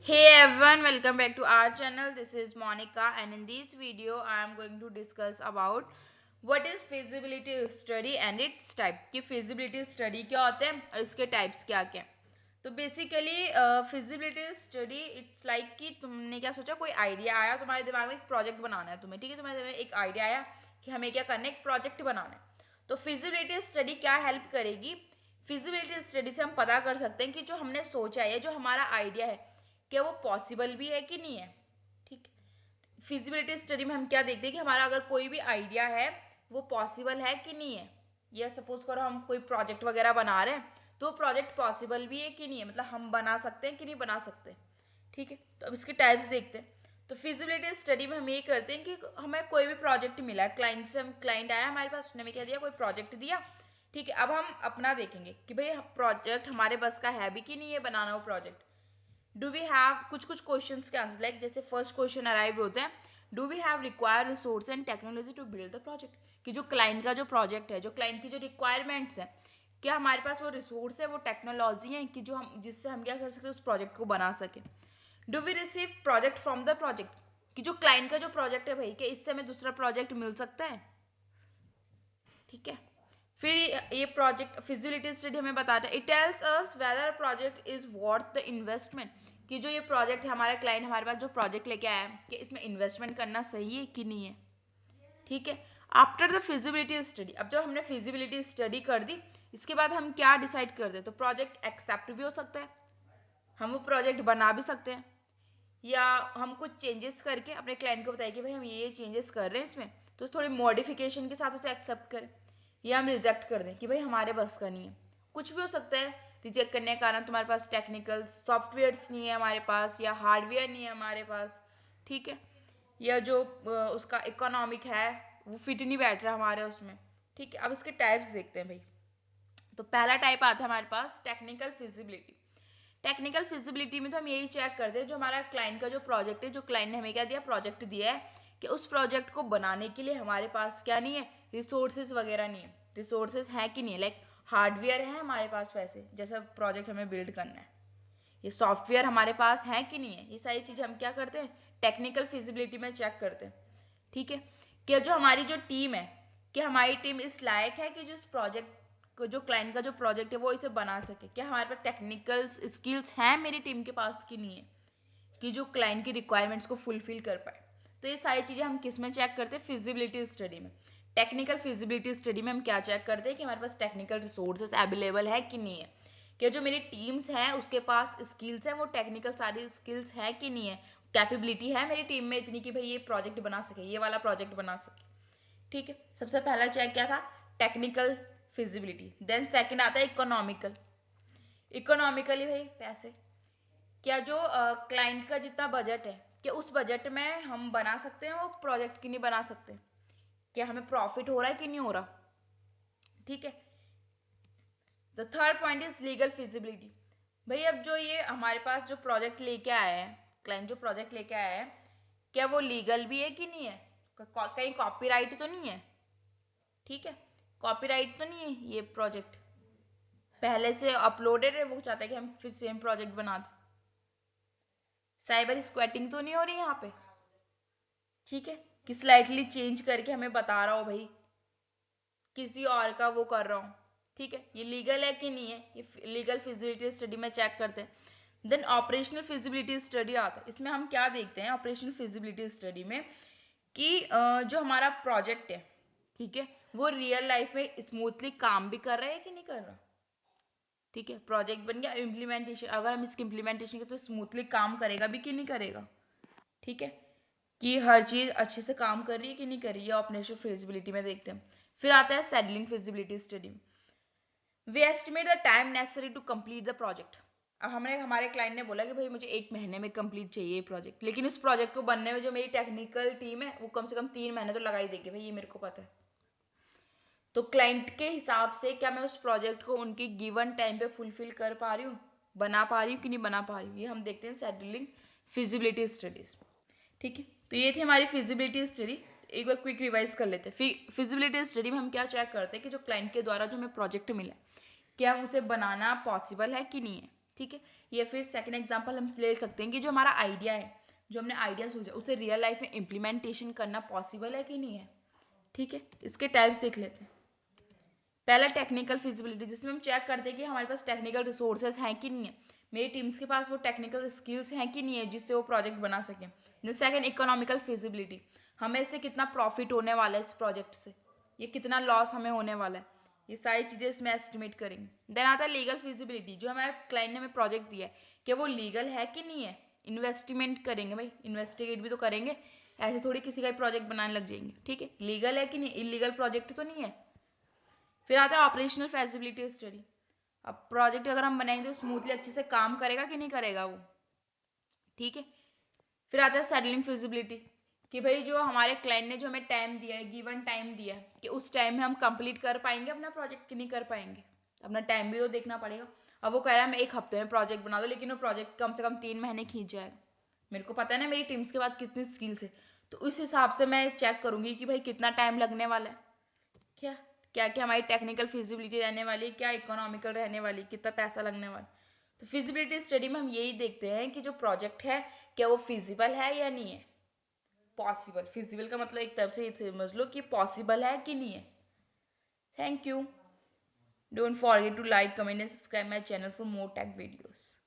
Hey everyone, welcome back to our channel. This is Monica, and in this video I am going to discuss about what is feasibility study and its type. कि feasibility study क्या होते हैं और इसके types क्या क्या हैं. तो basically feasibility study it's like कि तुमने क्या सोचा, कोई आइडिया आया तुम्हारे दिमाग में, एक प्रोजेक्ट बनाना है तुम्हें. ठीक है, तुम्हारे दिमाग में एक आइडिया आया कि हमें क्या करना है, एक प्रोजेक्ट बनाना है. तो फिजिबिलिटी स्टडी क्या हेल्प करेगी. फिजिबिलिटी स्टडी से हम पता कर सकते हैं कि जो हमने सोचा है, जो हमारा आइडिया है, क्या वो पॉसिबल भी है कि नहीं है. ठीक. फिजिबिलिटी स्टडी में हम क्या देखते हैं कि हमारा अगर कोई भी आइडिया है वो पॉसिबल है कि नहीं है. या सपोज करो हम कोई प्रोजेक्ट वगैरह बना रहे हैं, तो प्रोजेक्ट पॉसिबल भी है कि नहीं है, मतलब हम बना सकते हैं कि नहीं बना सकते. ठीक है, तो अब इसके टाइप्स देखते हैं. तो फिजिबिलिटी स्टडी में हम ये करते हैं कि हमें कोई भी प्रोजेक्ट मिला है, क्लाइंट से, हम क्लाइंट आया हमारे पास, उसने हमें क्या दिया, कोई प्रोजेक्ट दिया. ठीक है, अब हम अपना देखेंगे कि भाई प्रोजेक्ट हमारे बस का है भी कि नहीं है बनाना वो प्रोजेक्ट. डू वी हैव कुछ कुछ क्वेश्चन के आंसर, लाइक जैसे फर्स्ट क्वेश्चन अराइव होते हैं, do we have require resource and technology to build the project. कि जो क्लाइंट का जो प्रोजेक्ट है, जो क्लाइंट की जो रिक्वायरमेंट्स हैं, क्या हमारे पास वो रिसोर्स है, वो टेक्नोलॉजी है कि जो हम, जिससे हम क्या कर सकते हैं, उस प्रोजेक्ट को बना सके. Do we receive project from the project. कि जो क्लाइंट का जो प्रोजेक्ट है भाई, क्या इससे हमें दूसरा प्रोजेक्ट मिल सकता है. ठीक है. फिर ये प्रोजेक्ट फिजिबिलिटी स्टडी हमें बताता है, it tells us whether project is worth the investment. कि जो ये प्रोजेक्ट है, हमारा क्लाइंट हमारे पास जो प्रोजेक्ट लेके आया है, कि इसमें इन्वेस्टमेंट करना सही है कि नहीं है. ठीक है. आफ्टर द फिजिबिलिटी स्टडी, अब जब हमने फिजिबिलिटी स्टडी कर दी, इसके बाद हम क्या डिसाइड कर दे, तो प्रोजेक्ट एक्सेप्ट भी हो सकता है, हम वो प्रोजेक्ट बना भी सकते हैं, या हम कुछ चेंजेस करके अपने क्लाइंट को बताएं कि भाई हम ये चेंजेस कर रहे हैं इसमें, तो थोड़ी मॉडिफिकेशन के साथ उसे एक्सेप्ट करें, या हम रिजेक्ट कर दें कि भाई हमारे बस का नहीं है. कुछ भी हो सकता है. रिजेक्ट करने का कारण तुम्हारे पास टेक्निकल सॉफ्टवेयर्स नहीं है हमारे पास, या हार्डवेयर नहीं है हमारे पास. ठीक है. या जो उसका इकोनॉमिक है वो फिट नहीं बैठ रहा हमारे उसमें. ठीक है. अब इसके टाइप्स देखते हैं भाई. तो पहला टाइप आता है हमारे पास टेक्निकल फिजिबिलिटी. टेक्निकल फिजिबिलिटी में तो हम यही चेक करते हैं, जो हमारा क्लाइंट का जो प्रोजेक्ट है, जो क्लाइंट ने हमें क्या दिया, प्रोजेक्ट दिया है, कि उस प्रोजेक्ट को बनाने के लिए हमारे पास क्या नहीं है, रिसोर्सेज वगैरह नहीं है. रिसोर्सेज है कि नहीं है, लाइक हार्डवेयर है हमारे पास, वैसे जैसा प्रोजेक्ट हमें बिल्ड करना है, ये सॉफ्टवेयर हमारे पास है कि नहीं है. ये सारी चीज़ें हम क्या करते हैं, टेक्निकल फिजिबिलिटी में चेक करते हैं. ठीक है. कि जो हमारी जो टीम है, कि हमारी टीम इस लायक है कि जिस प्रोजेक्ट को, जो क्लाइंट का जो प्रोजेक्ट है वो इसे बना सके. क्या हमारे पास टेक्निकल स्किल्स हैं मेरी टीम के पास कि नहीं है, कि जो क्लाइंट की रिक्वायरमेंट्स को फुलफिल कर पाए. तो ये सारी चीज़ें हम किस में चेक करते हैं, फिजिबिलिटी स्टडी में. टेक्निकल फिजिबिलिटी स्टडी में हम क्या चेक करते हैं कि हमारे पास टेक्निकल रिसोर्सेज अवेलेबल है कि नहीं है, कि जो मेरी टीम्स हैं उसके पास स्किल्स है, वो टेक्निकल सारी स्किल्स है कि नहीं है, कैपेबिलिटी है मेरी टीम में इतनी कि भाई ये प्रोजेक्ट बना सके, ये वाला प्रोजेक्ट बना सके. ठीक है. सबसे पहला चेक क्या था, टेक्निकल फिजिबिलिटी. देन सेकंड आता है इकोनॉमिकल. इकोनॉमिकली भाई पैसे, क्या जो क्लाइंट का जितना बजट है, क्या उस बजट में हम बना सकते हैं वो प्रोजेक्ट कि नहीं बना सकते, क्या हमें प्रॉफिट हो रहा है कि नहीं हो रहा. ठीक है. The third point is legal feasibility. भाई अब जो ये हमारे पास जो प्रोजेक्ट लेके आया है, क्लाइंट जो प्रोजेक्ट लेके आया है, क्या वो लीगल भी है कि नहीं है, कहीं कॉपीराइट तो नहीं है. ठीक है. कॉपीराइट तो नहीं है ये प्रोजेक्ट, पहले से अपलोडेड है, वो चाहता है कि हम फिर सेम प्रोजेक्ट बना दें. साइबर स्क्वैटिंग तो नहीं हो रही यहाँ पे. ठीक है. कि स्लाइटली चेंज करके हमें बता रहा हो भाई, किसी और का वो कर रहा हूँ. ठीक है. ये लीगल है कि नहीं है, ये लीगल फिजिबिलिटी स्टडी में चेक करते हैं. देन ऑपरेशनल फिजिबिलिटी स्टडी आता है. इसमें हम क्या देखते हैं ऑपरेशनल फिजिबिलिटी स्टडी में, कि जो हमारा प्रोजेक्ट है, ठीक है, वो रियल लाइफ में स्मूथली काम भी कर रहा है कि नहीं कर रहा. ठीक है. प्रोजेक्ट बन गया, इम्प्लीमेंटेशन, अगर हम इसकी इम्प्लीमेंटेशन के, तो स्मूथली काम करेगा भी कि नहीं करेगा. ठीक है. कि हर चीज़ अच्छे से काम कर रही है कि नहीं कर रही है, ऑपरेशनल फिजिबिलिटी में देखते हैं. फिर आता है seedling feasibility study. We estimate the time necessary to complete the project. अब हमने, हमारे क्लाइंट ने बोला कि भाई मुझे 1 महीने में कंप्लीट चाहिए ये प्रोजेक्ट, लेकिन उस प्रोजेक्ट को बनने में जो मेरी टेक्निकल टीम है वो कम से कम 3 महीने तो लगा ही देगी भाई, ये मेरे को पता है. तो क्लाइंट के हिसाब से क्या मैं उस प्रोजेक्ट को उनकी गिवन टाइम पे फुलफिल कर पा रही हूँ, बना पा रही हूँ कि नहीं बना पा रही हूँ, ये हम देखते हैं सेडलिंग फिजिबिलिटी स्टडीज. ठीक है. तो ये थी हमारी फिजिबिलिटी स्टडी. एक बार क्विक रिवाइज कर लेते हैं. फिजिबिलिटी स्टडी में हम क्या चेक करते हैं कि जो क्लाइंट के द्वारा जो हमें प्रोजेक्ट मिला है, क्या उसे बनाना पॉसिबल है कि नहीं है. ठीक है। या फिर सेकंड एग्जांपल हम ले सकते हैं कि जो हमारा आइडिया है, जो हमने आइडिया सोचा, उसे रियल लाइफ में इम्प्लीमेंटेशन करना पॉसिबल है कि नहीं है। ठीक है, इसके टाइप्स देख लेते हैं। पहला टेक्निकल फिजिबिलिटी, जिसमें हम चेक करते हैं कि हमारे पास टेक्निकल रिसोर्सेज हैं कि नहीं है, मेरी टीम्स के पास वो टेक्निकल स्किल्स हैं कि नहीं है जिससे वो प्रोजेक्ट बना सकें। सेकंड, इकोनॉमिकल फिजिबिलिटी, हमें इससे कितना प्रॉफिट होने वाला है इस प्रोजेक्ट से, ये कितना लॉस हमें होने वाला है, ये सारी चीज़ें इसमें एस्टिमेट करेंगे। देन आता है लीगल फिजिबिलिटी, जो हमारे क्लाइंट ने हमें प्रोजेक्ट दिया है कि वो लीगल है कि नहीं है। इन्वेस्टमेंट करेंगे भाई, इन्वेस्टिगेट भी तो करेंगे, ऐसे थोड़ी किसी का प्रोजेक्ट बनाने लग जाएंगे। ठीक है, लीगल है कि नहीं, इलीगल प्रोजेक्ट तो नहीं है। फिर आता है ऑपरेशनल फैसिलिटी स्टडी, अब प्रोजेक्ट अगर हम बनाएंगे तो स्मूथली अच्छे से काम करेगा कि नहीं करेगा वो। ठीक है, फिर आता है सेटलिंग फिजिबिलिटी, कि भाई जो हमारे क्लाइंट ने जो हमें टाइम दिया है, गिवन टाइम दिया है, कि उस टाइम में हम कंप्लीट कर पाएंगे अपना प्रोजेक्ट कि नहीं कर पाएंगे, अपना टाइम भी तो देखना पड़ेगा। अब वो कह रहा है मैं एक हफ्ते में प्रोजेक्ट बना दो, लेकिन वो प्रोजेक्ट कम से कम 3 महीने खींच जाएगा। मेरे को पता है ना मेरी टीम्स के बाद कितनी स्किल्स है, तो उस हिसाब से मैं चेक करूंगी कि भाई कितना टाइम लगने वाला है, क्या क्या क्या हमारी टेक्निकल फिजिबिलिटी रहने वाली, क्या इकोनॉमिकल रहने वाली, कितना पैसा लगने वाला। तो फिजिबिलिटी स्टडी में हम यही देखते हैं कि जो प्रोजेक्ट है क्या वो फिजिबल है या नहीं है। पॉसिबल, फिजिबल का मतलब एक तरफ से ये समझ लो कि पॉसिबल है कि नहीं है। Thank you. Don't forget to like, comment and subscribe my channel for more tech videos.